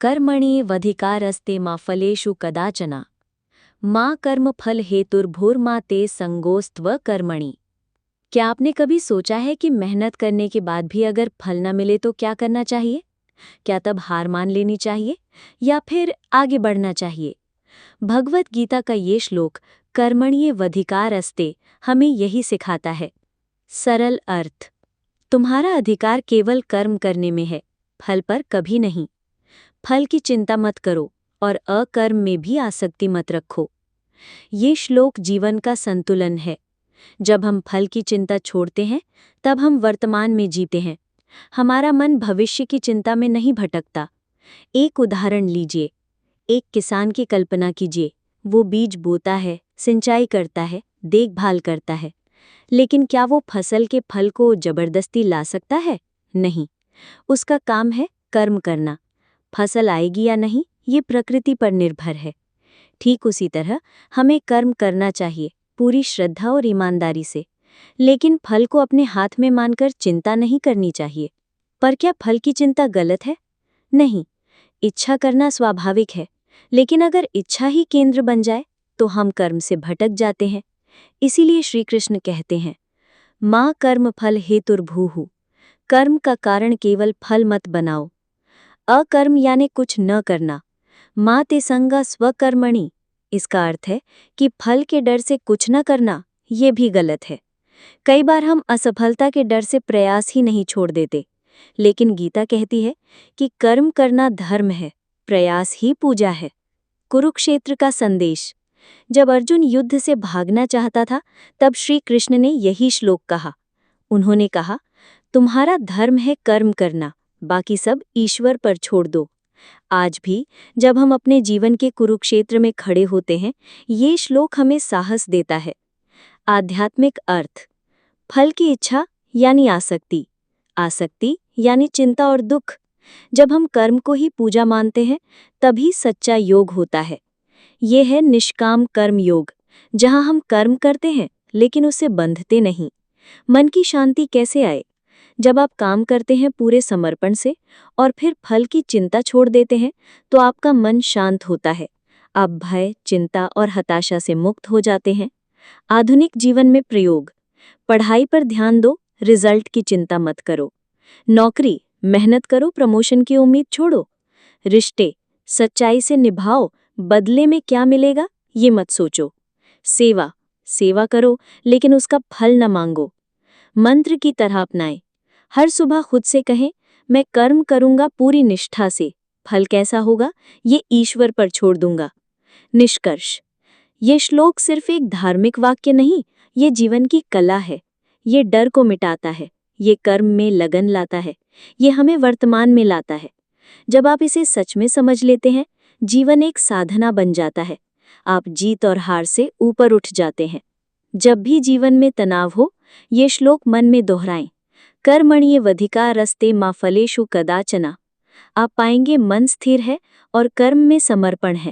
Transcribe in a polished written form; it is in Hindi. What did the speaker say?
कर्मण्येवाधिकारस्ते मा फलेषु कदाचन माँ कर्मफल हेतुर्भुर्मा ते संगोस्त्व कर्मणि। क्या आपने कभी सोचा है कि मेहनत करने के बाद भी अगर फल न मिले तो क्या करना चाहिए? क्या तब हार मान लेनी चाहिए या फिर आगे बढ़ना चाहिए? भगवत गीता का ये श्लोक कर्मण्येवाधिकारस्ते हमें यही सिखाता है। सरल अर्थ, तुम्हारा अधिकार केवल कर्म करने में है, फल पर कभी नहीं। फल की चिंता मत करो और अकर्म में भी आसक्ति मत रखो। ये श्लोक जीवन का संतुलन है। जब हम फल की चिंता छोड़ते हैं तब हम वर्तमान में जीते हैं। हमारा मन भविष्य की चिंता में नहीं भटकता। एक उदाहरण लीजिए। एक किसान की कल्पना कीजिए। वो बीज बोता है, सिंचाई करता है, देखभाल करता है, लेकिन क्या वो फसल के फल को जबरदस्ती ला सकता है? नहीं। उसका काम है कर्म करना। फसल आएगी या नहीं, ये प्रकृति पर निर्भर है। ठीक उसी तरह हमें कर्म करना चाहिए, पूरी श्रद्धा और ईमानदारी से, लेकिन फल को अपने हाथ में मानकर चिंता नहीं करनी चाहिए। पर क्या फल की चिंता गलत है? नहीं। इच्छा करना स्वाभाविक है, लेकिन अगर इच्छा ही केंद्र बन जाए तो हम कर्म से भटक जाते हैं। इसीलिए श्री कृष्ण कहते हैं, माँ कर्म फल हेतुर्भूः, कर्म का कारण केवल फल मत बनाओ। अकर्म यानी कुछ न करना। माँ ते संगा स्वकर्मणि, इसका अर्थ है कि फल के डर से कुछ न करना, ये भी गलत है। कई बार हम असफलता के डर से प्रयास ही नहीं छोड़ देते, लेकिन गीता कहती है कि कर्म करना धर्म है, प्रयास ही पूजा है। कुरुक्षेत्र का संदेश। जब अर्जुन युद्ध से भागना चाहता था तब श्री कृष्ण ने यही श्लोक कहा। उन्होंने कहा, तुम्हारा धर्म है कर्म करना, बाकी सब ईश्वर पर छोड़ दो। आज भी जब हम अपने जीवन के कुरुक्षेत्र में खड़े होते हैं, ये श्लोक हमें साहस देता है। आध्यात्मिक अर्थ, फल की इच्छा यानी आसक्ति, आसक्ति यानी चिंता और दुख। जब हम कर्म को ही पूजा मानते हैं तभी सच्चा योग होता है। ये है निष्काम कर्म योग, जहाँ हम कर्म करते हैं लेकिन उसे बंधते नहीं। मन की शांति कैसे आए? जब आप काम करते हैं पूरे समर्पण से और फिर फल की चिंता छोड़ देते हैं तो आपका मन शांत होता है। आप भय, चिंता और हताशा से मुक्त हो जाते हैं। आधुनिक जीवन में प्रयोग। पढ़ाई पर ध्यान दो, रिजल्ट की चिंता मत करो। नौकरी, मेहनत करो, प्रमोशन की उम्मीद छोड़ो। रिश्ते, सच्चाई से निभाओ, बदले में क्या मिलेगा ये मत सोचो। सेवा, सेवा करो लेकिन उसका फल न मांगो। मंत्र की तरह अपनाएं। हर सुबह खुद से कहें, मैं कर्म करूंगा पूरी निष्ठा से, फल कैसा होगा ये ईश्वर पर छोड़ दूंगा। निष्कर्ष, ये श्लोक सिर्फ एक धार्मिक वाक्य नहीं, ये जीवन की कला है। ये डर को मिटाता है, ये कर्म में लगन लाता है, ये हमें वर्तमान में लाता है। जब आप इसे सच में समझ लेते हैं, जीवन एक साधना बन जाता है। आप जीत और हार से ऊपर उठ जाते हैं। जब भी जीवन में तनाव हो, ये श्लोक मन में दोहराएं। कर्मण्येवाधिकारस्ते मा फलेषु कदाचन। आप पाएंगे मन स्थिर है और कर्म में समर्पण है।